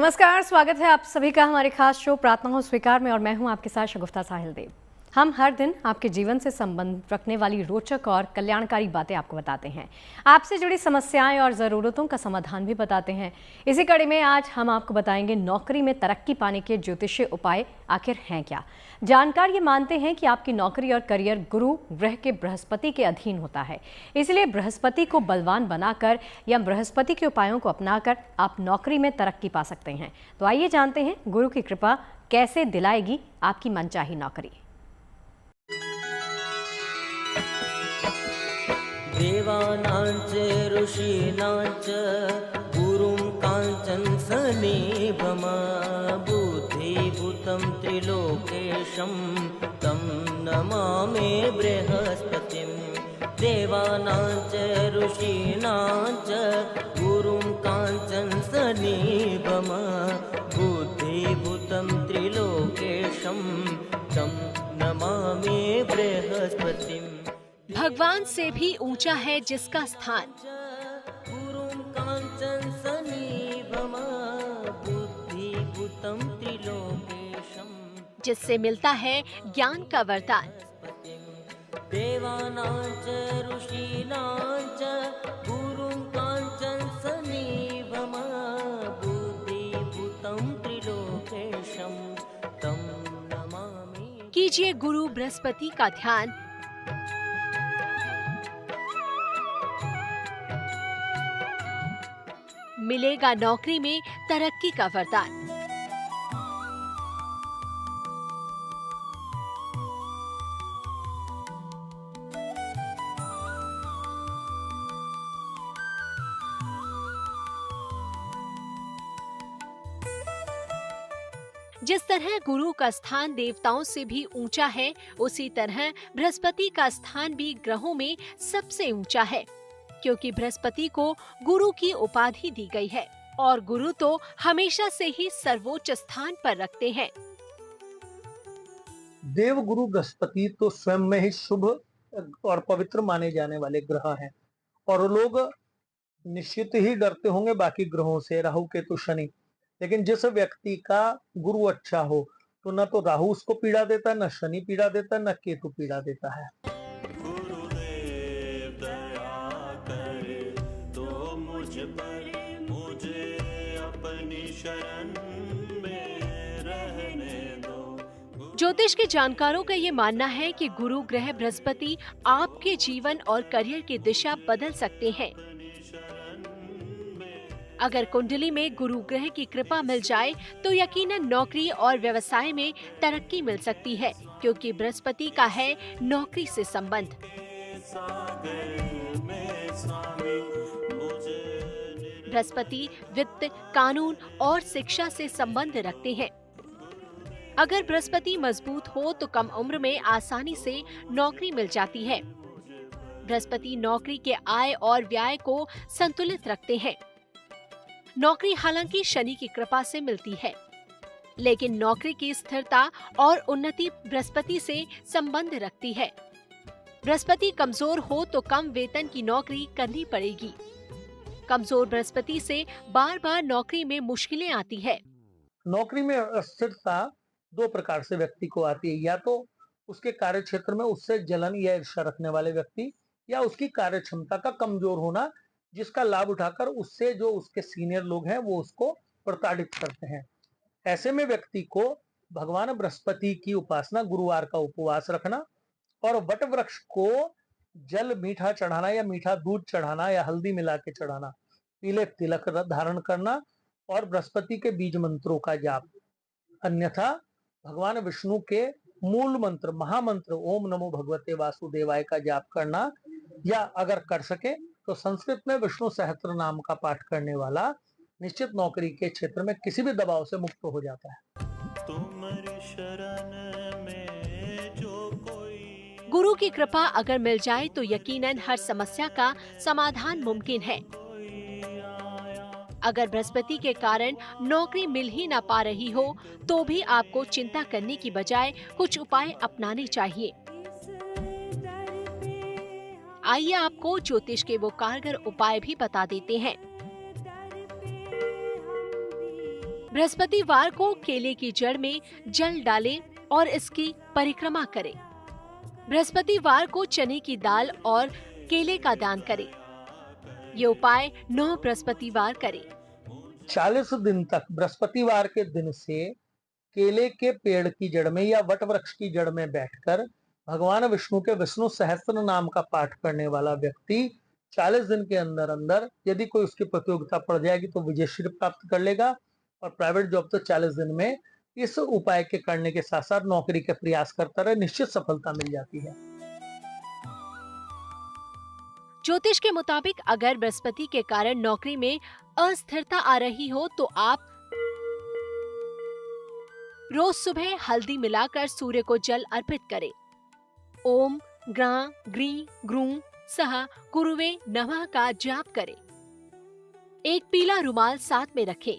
नमस्कार, स्वागत है आप सभी का हमारे खास शो प्रार्थनाओं स्वीकार में और मैं हूं आपके साथ शगुफ्ता साहिल देव। हम हर दिन आपके जीवन से संबंध रखने वाली रोचक और कल्याणकारी बातें आपको बताते हैं, आपसे जुड़ी समस्याएं और ज़रूरतों का समाधान भी बताते हैं। इसी कड़ी में आज हम आपको बताएंगे नौकरी में तरक्की पाने के ज्योतिषीय उपाय आखिर हैं क्या। जानकार ये मानते हैं कि आपकी नौकरी और करियर गुरु ग्रह के बृहस्पति के अधीन होता है, इसलिए बृहस्पति को बलवान बनाकर या बृहस्पति के उपायों को अपनाकर आप नौकरी में तरक्की पा सकते हैं। तो आइए जानते हैं गुरु की कृपा कैसे दिलाएगी आपकी मनचाही नौकरी। देवानांच ऋषीणांच गुरुं कांचन सनिभम बुद्धिभूतं त्रिलोकेशं तं नमामि बृहस्पतिं। देवानांच ऋषीणांच गुरुं कांचन सनिभम बुद्धिभूतं त्रिलोकेशं तं नमामि बृहस्पतिं। भगवान से भी ऊंचा है जिसका स्थान, जिससे मिलता है ज्ञान का वरदान। देवानांच ऋषीणांच गुरुं कांचन सनिभम बुद्धिभूतं त्रिलोकेशं तं नमामि। कीजिए गुरु बृहस्पति का ध्यान। मिलेगा नौकरी में तरक्की का वरदान। जिस तरह गुरु का स्थान देवताओं से भी ऊंचा है, उसी तरह बृहस्पति का स्थान भी ग्रहों में सबसे ऊंचा है, क्योंकि बृहस्पति को गुरु की उपाधि दी गई है और गुरु तो हमेशा से ही सर्वोच्च स्थान पर रखते हैं। देव गुरु बृहस्पति तो स्वयं में ही शुभ और पवित्र माने जाने वाले ग्रह हैं और लोग निश्चित ही डरते होंगे बाकी ग्रहों से, राहु केतु शनि। लेकिन जिस व्यक्ति का गुरु अच्छा हो तो न तो राहु उसको पीड़ा देता, न शनि पीड़ा देता, न केतु पीड़ा देता है। ज्योतिष के जानकारों का ये मानना है कि गुरु ग्रह बृहस्पति आपके जीवन और करियर की दिशा बदल सकते हैं। अगर कुंडली में गुरु ग्रह की कृपा मिल जाए तो यकीनन नौकरी और व्यवसाय में तरक्की मिल सकती है, क्योंकि बृहस्पति का है नौकरी से संबंध। बृहस्पति वित्त, कानून और शिक्षा से संबंध रखते हैं। अगर बृहस्पति मजबूत हो तो कम उम्र में आसानी से नौकरी मिल जाती है। बृहस्पति नौकरी के आय और व्यय को संतुलित रखते हैं। नौकरी हालांकि शनि की कृपा से मिलती है, लेकिन नौकरी की स्थिरता और उन्नति बृहस्पति से संबंध रखती है। बृहस्पति कमजोर हो तो कम वेतन की नौकरी करनी पड़ेगी। कमजोर बृहस्पति से बार बार नौकरी में मुश्किलें आती है। नौकरी में अस्थिरता दो प्रकार से व्यक्ति को आती है, या तो उसके कार्य क्षेत्र में उससे जलन या ईर्ष्या रखने वाले व्यक्ति, या उसकी कार्य क्षमता का कमजोर होना, जिसका लाभ उठाकर उससे जो उसके सीनियर लोग हैं वो उसको प्रताड़ित करते हैं। ऐसे में व्यक्ति को भगवान बृहस्पति की उपासना, गुरुवार का उपवास रखना और वट वृक्ष को जल मीठा चढ़ाना या मीठा दूध चढ़ाना या हल्दी मिला के चढ़ाना, पीले तिलक धारण करना और बृहस्पति के बीज मंत्रों का जाप, अन्यथा भगवान विष्णु के मूल मंत्र महामंत्र ओम नमो भगवते वासुदेवाय का जाप करना, या अगर कर सके तो संस्कृत में विष्णु सहस्त्र नाम का पाठ करने वाला निश्चित नौकरी के क्षेत्र में किसी भी दबाव से मुक्त हो जाता है। तुम्हारी शरण में जो कोई गुरु की कृपा अगर मिल जाए तो यकीनन हर समस्या का समाधान मुमकिन है। अगर बृहस्पति के कारण नौकरी मिल ही ना पा रही हो तो भी आपको चिंता करने की बजाय कुछ उपाय अपनाने चाहिए। आइए आपको ज्योतिष के वो कारगर उपाय भी बता देते हैं। बृहस्पतिवार को केले की जड़ में जल डालें और इसकी परिक्रमा करें। बृहस्पतिवार को चने की दाल और केले का दान करें। ये उपाय 9 बृहस्पतिवार करें। 40 दिन तक बृहस्पतिवार के दिन से केले के पेड़ की जड़ में या वट वृक्ष की जड़ में बैठकर भगवान विष्णु के विष्णु सहस्त्र नाम का पाठ करने वाला व्यक्ति 40 दिन के अंदर अंदर, यदि कोई उसकी प्रतियोगिता पड़ जाएगी तो विजयश्री प्राप्त कर लेगा, और प्राइवेट जॉब तो 40 दिन में इस उपाय के करने के साथ साथ नौकरी के प्रयास करता रहे, निश्चित सफलता मिल जाती है। ज्योतिष के मुताबिक अगर बृहस्पति के कारण नौकरी में अस्थिरता आ रही हो तो आप रोज सुबह हल्दी मिलाकर सूर्य को जल अर्पित करें। ओम ग्रां ग्री ग्रूं सह गुरुवे नमः का जाप करें। एक पीला रुमाल साथ में रखें।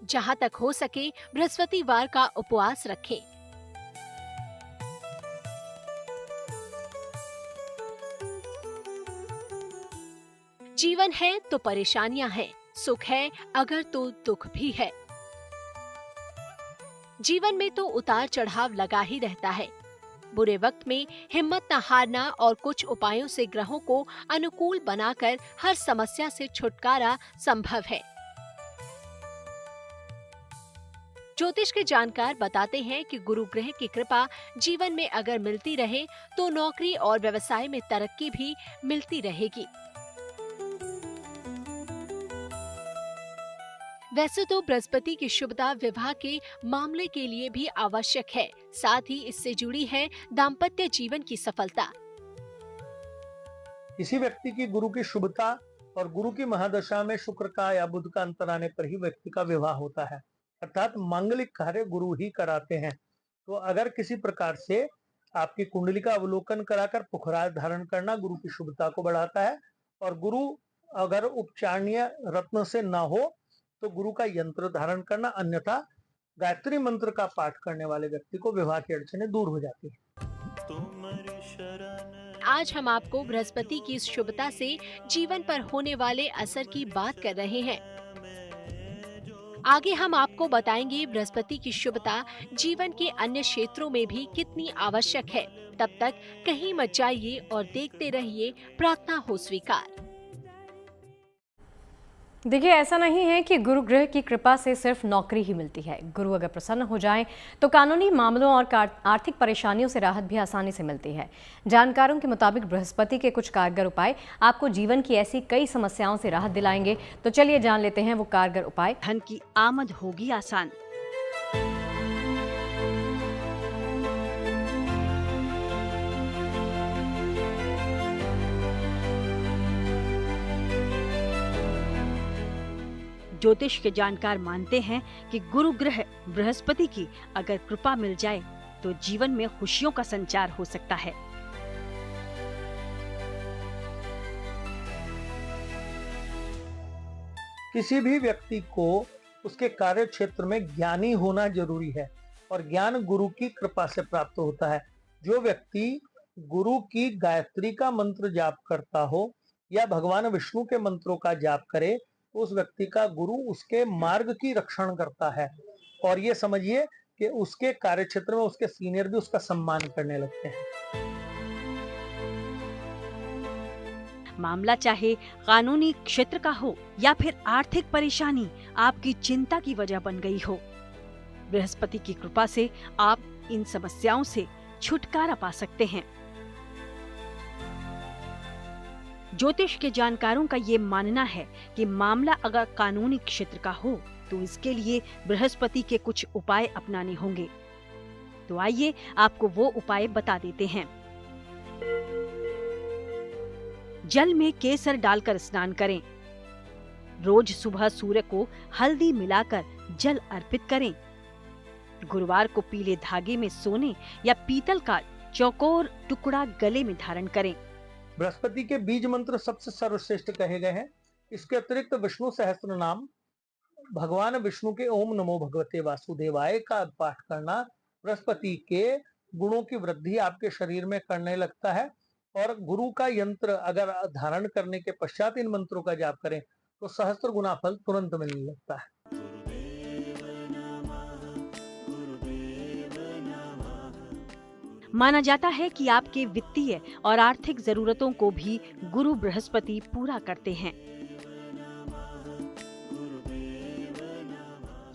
जहां तक हो सके बृहस्पतिवार का उपवास रखें। जीवन है तो परेशानियां हैं, सुख है अगर तो दुख भी है। जीवन में तो उतार चढ़ाव लगा ही रहता है। बुरे वक्त में हिम्मत न हारना और कुछ उपायों से ग्रहों को अनुकूल बनाकर हर समस्या से छुटकारा संभव है। ज्योतिष के जानकार बताते हैं कि गुरु ग्रह की कृपा जीवन में अगर मिलती रहे तो नौकरी और व्यवसाय में तरक्की भी मिलती रहेगी। वैसे तो बृहस्पति की शुभता विवाह के मामले के लिए भी आवश्यक है, साथ ही इससे जुड़ी है दाम्पत्य जीवन की सफलता। किसी व्यक्ति की गुरु की शुभता और गुरु की महादशा में शुक्र का या बुध का अंतर आने पर ही व्यक्ति का विवाह होता है, अर्थात मांगलिक कार्य गुरु ही कराते हैं। तो अगर किसी प्रकार से आपकी कुंडली का अवलोकन कराकर पुखराज धारण करना गुरु की शुभता को बढ़ाता है, और गुरु अगर उपचारणीय रत्न से ना हो तो गुरु का यंत्र धारण करना, अन्यथा गायत्री मंत्र का पाठ करने वाले व्यक्ति को विवाह की अड़चनें दूर हो जाती है। आज हम आपको बृहस्पति की इस शुभता से जीवन पर होने वाले असर की बात कर रहे हैं। आगे हम आपको बताएंगे बृहस्पति की शुभता जीवन के अन्य क्षेत्रों में भी कितनी आवश्यक है। तब तक कहीं मत जाइए और देखते रहिए प्रार्थना हो स्वीकार। देखिए, ऐसा नहीं है कि गुरु ग्रह की कृपा से सिर्फ नौकरी ही मिलती है। गुरु अगर प्रसन्न हो जाएं तो कानूनी मामलों और आर्थिक परेशानियों से राहत भी आसानी से मिलती है। जानकारों के मुताबिक बृहस्पति के कुछ कारगर उपाय आपको जीवन की ऐसी कई समस्याओं से राहत दिलाएंगे। तो चलिए जान लेते हैं वो कारगर उपाय। धन की आमद होगी आसान। ज्योतिष के जानकार मानते हैं कि गुरु ग्रह बृहस्पति की अगर कृपा मिल जाए तो जीवन में खुशियों का संचार हो सकता है। किसी भी व्यक्ति को उसके कार्य क्षेत्र में ज्ञानी होना जरूरी है, और ज्ञान गुरु की कृपा से प्राप्त होता है। जो व्यक्ति गुरु की गायत्री का मंत्र जाप करता हो या भगवान विष्णु के मंत्रों का जाप करे, उस व्यक्ति का गुरु उसके मार्ग की रक्षण करता है, और ये समझिए कि उसके कार्य क्षेत्र में उसके सीनियर भी उसका सम्मान करने लगते हैं। मामला चाहे कानूनी क्षेत्र का हो या फिर आर्थिक परेशानी आपकी चिंता की वजह बन गई हो, बृहस्पति की कृपा से आप इन समस्याओं से छुटकारा पा सकते हैं। ज्योतिष के जानकारों का ये मानना है कि मामला अगर कानूनी क्षेत्र का हो तो इसके लिए बृहस्पति के कुछ उपाय अपनाने होंगे। तो आइए आपको वो उपाय बता देते हैं। जल में केसर डालकर स्नान करें। रोज सुबह सूर्य को हल्दी मिलाकर जल अर्पित करें। गुरुवार को पीले धागे में सोने या पीतल का चौकोर टुकड़ा गले में धारण करें। बृहस्पति के बीज मंत्र सबसे सर्वश्रेष्ठ कहे गए हैं। इसके अतिरिक्त विष्णु सहस्त्र नाम, भगवान विष्णु के ओम नमो भगवते वासुदेवाय का पाठ करना बृहस्पति के गुणों की वृद्धि आपके शरीर में करने लगता है, और गुरु का यंत्र अगर धारण करने के पश्चात इन मंत्रों का जाप करें तो सहस्त्र गुना फल तुरंत मिलने लगता है। माना जाता है कि आपके वित्तीय और आर्थिक जरूरतों को भी गुरु बृहस्पति पूरा करते हैं।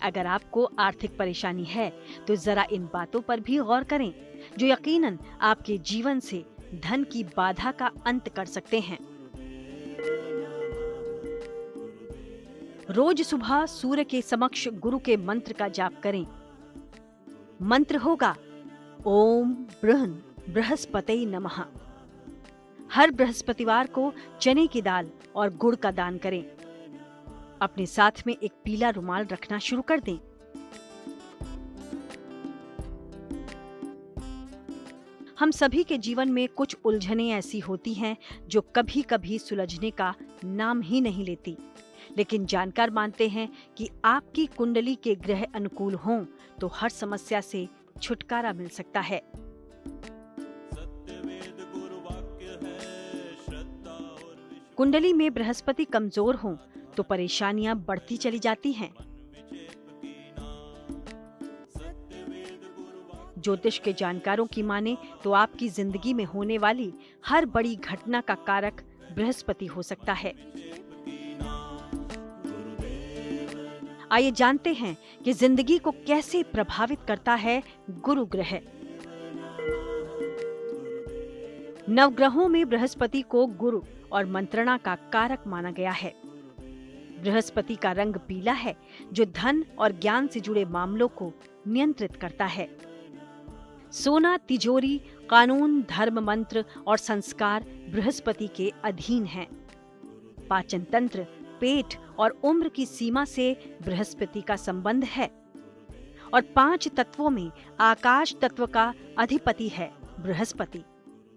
अगर आपको आर्थिक परेशानी है तो जरा इन बातों पर भी गौर करें, जो यकीनन आपके जीवन से धन की बाधा का अंत कर सकते हैं। रोज सुबह सूर्य के समक्ष गुरु के मंत्र का जाप करें। मंत्र होगा ओम बृहन् बृहस्पतये नमः। हर बृहस्पतिवार को चने की दाल और गुड़ का दान करें। अपने साथ में एक पीला रुमाल रखना शुरू कर दें। हम सभी के जीवन में कुछ उलझनें ऐसी होती हैं जो कभी कभी सुलझने का नाम ही नहीं लेती, लेकिन जानकार मानते हैं कि आपकी कुंडली के ग्रह अनुकूल हों तो हर समस्या से छुटकारा मिल सकता है। कुंडली में बृहस्पति कमजोर हों तो परेशानियां बढ़ती चली जाती हैं। ज्योतिष के जानकारों की माने तो आपकी जिंदगी में होने वाली हर बड़ी घटना का कारक बृहस्पति हो सकता है। आइए जानते हैं कि जिंदगी को कैसे प्रभावित करता है गुरु ग्रह। नवग्रहों में बृहस्पति को गुरु और मंत्रणा का कारक माना गया है। बृहस्पति का रंग पीला है, जो धन और ज्ञान से जुड़े मामलों को नियंत्रित करता है। सोना, तिजोरी, कानून, धर्म, मंत्र और संस्कार बृहस्पति के अधीन हैं। पाचन तंत्र, पेट और उम्र की सीमा से बृहस्पति का संबंध है। और 5 तत्वों में आकाश तत्व का अधिपति है बृहस्पति।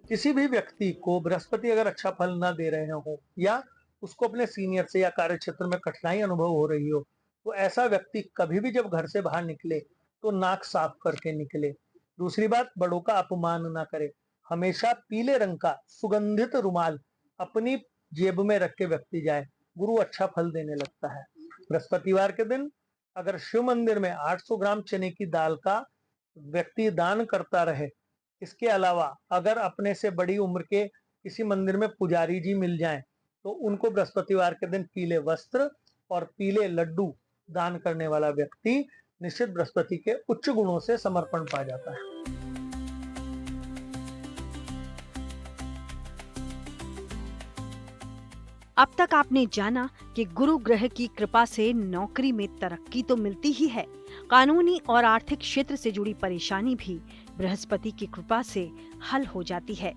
किसी भी व्यक्ति को बृहस्पति अगर अच्छा फल न दे रहे हो या उसको अपने सीनियर से या कार्य क्षेत्र में कठिनाई अनुभव हो रही हो, तो ऐसा व्यक्ति कभी भी जब घर से बाहर निकले तो नाक साफ करके निकले। दूसरी बात, बड़ों का अपमान ना करे। हमेशा पीले रंग का सुगंधित रुमाल अपनी जेब में रख के व्यक्ति जाए, गुरु अच्छा फल देने लगता है। बृहस्पतिवार के दिन अगर शिव मंदिर में 800 ग्राम चने की दाल का व्यक्ति दान करता रहे, इसके अलावा अगर अपने से बड़ी उम्र के किसी मंदिर में पुजारी जी मिल जाएं तो उनको बृहस्पतिवार के दिन पीले वस्त्र और पीले लड्डू दान करने वाला व्यक्ति निश्चित बृहस्पति के उच्च गुणों से समर्पण पा जाता है। अब तक आपने जाना कि गुरु ग्रह की कृपा से नौकरी में तरक्की तो मिलती ही है, कानूनी और आर्थिक क्षेत्र से जुड़ी परेशानी भी बृहस्पति की कृपा से हल हो जाती है।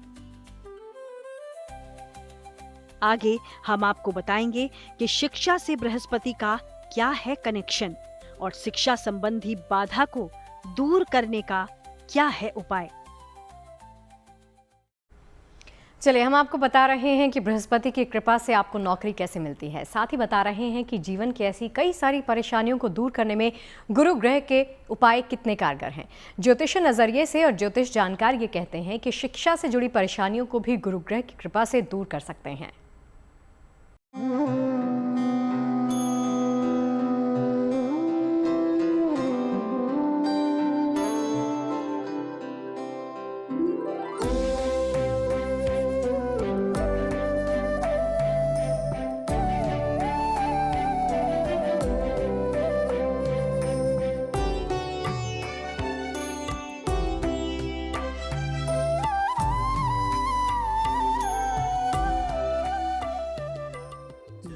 आगे हम आपको बताएंगे कि शिक्षा से बृहस्पति का क्या है कनेक्शन और शिक्षा संबंधी बाधा को दूर करने का क्या है उपाय। चलिए, हम आपको बता रहे हैं कि बृहस्पति की कृपा से आपको नौकरी कैसे मिलती है। साथ ही बता रहे हैं कि जीवन की ऐसी कई सारी परेशानियों को दूर करने में गुरु ग्रह के उपाय कितने कारगर हैं। ज्योतिष नजरिए से और ज्योतिष जानकार ये कहते हैं कि शिक्षा से जुड़ी परेशानियों को भी गुरु ग्रह की कृपा से दूर कर सकते हैं।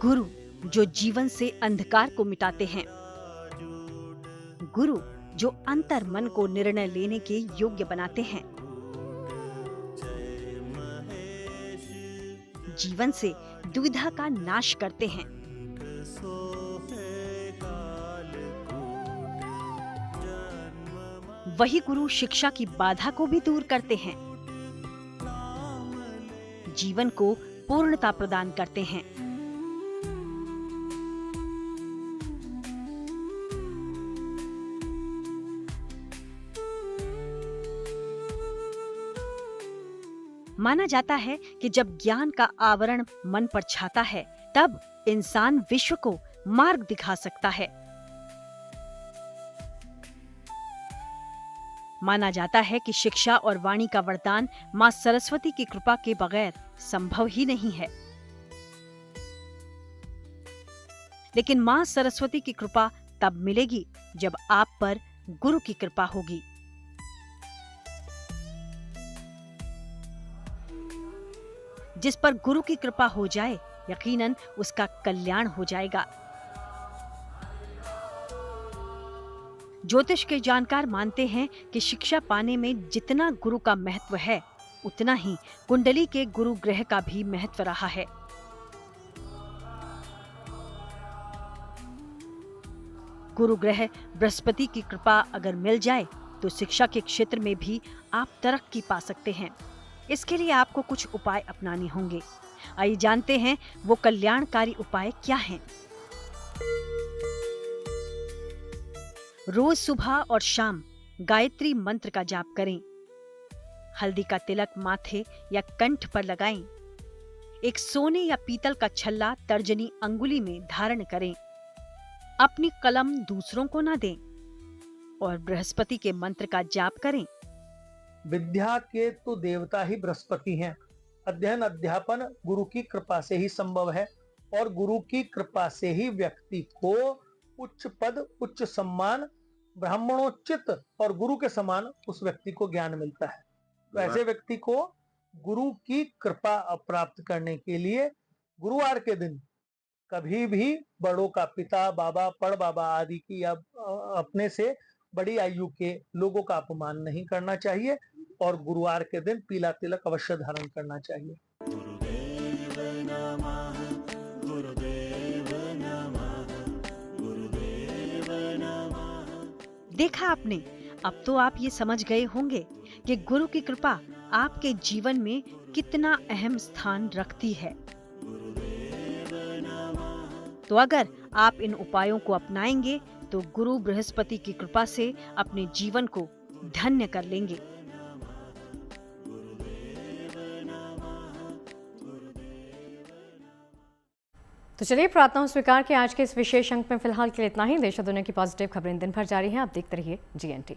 गुरु जो जीवन से अंधकार को मिटाते हैं, गुरु जो अंतर मन को निर्णय लेने के योग्य बनाते हैं, जीवन से दुविधा का नाश करते हैं, वही गुरु शिक्षा की बाधा को भी दूर करते हैं, जीवन को पूर्णता प्रदान करते हैं। माना जाता है कि जब ज्ञान का आवरण मन पर छाता है, तब इंसान विश्व को मार्ग दिखा सकता है। माना जाता है कि शिक्षा और वाणी का वरदान माँ सरस्वती की कृपा के बगैर संभव ही नहीं है। लेकिन माँ सरस्वती की कृपा तब मिलेगी जब आप पर गुरु की कृपा होगी। जिस पर गुरु की कृपा हो जाए, यकीनन उसका कल्याण हो जाएगा। ज्योतिष के जानकार मानते हैं कि शिक्षा पाने में जितना गुरु का महत्व है, उतना ही कुंडली के गुरु ग्रह का भी महत्व रहा है। गुरु ग्रह बृहस्पति की कृपा अगर मिल जाए तो शिक्षा के क्षेत्र में भी आप तरक्की पा सकते हैं। इसके लिए आपको कुछ उपाय अपनाने होंगे। आइए जानते हैं वो कल्याणकारी उपाय क्या हैं। रोज सुबह और शाम गायत्री मंत्र का जाप करें। हल्दी का तिलक माथे या कंठ पर लगाएं। एक सोने या पीतल का छल्ला तर्जनी अंगुली में धारण करें। अपनी कलम दूसरों को ना दें और बृहस्पति के मंत्र का जाप करें। विद्या के तो देवता ही बृहस्पति हैं। अध्ययन अध्यापन गुरु की कृपा से ही संभव है और गुरु की कृपा से ही व्यक्ति को उच्च पद, उच्च सम्मान, ब्राह्मणोचित और गुरु के समान उस व्यक्ति को ज्ञान मिलता है। तो ऐसे व्यक्ति को गुरु की कृपा प्राप्त करने के लिए गुरुवार के दिन कभी भी बड़ों का, पिता, बाबा, पड़ बाबा आदि की या अपने से बड़ी आयु के लोगों का अपमान नहीं करना चाहिए और गुरुवार के दिन पीला तिलक अवश्य धारण करना चाहिए। गुरुदेव नमः, गुरुदेव नमः, गुरुदेव नमः। देखा आपने, अब तो आप ये समझ गए होंगे कि गुरु की कृपा आपके जीवन में कितना अहम स्थान रखती है। तो अगर आप इन उपायों को अपनाएंगे तो गुरु बृहस्पति की कृपा से अपने जीवन को धन्य कर लेंगे। तो चलिए, प्रार्थनाओं स्वीकार के आज के इस विशेष अंक में फिलहाल के लिए इतना ही। देश और दुनिया की पॉजिटिव खबरें दिन भर जारी हैं। आप देखते रहिए GNT।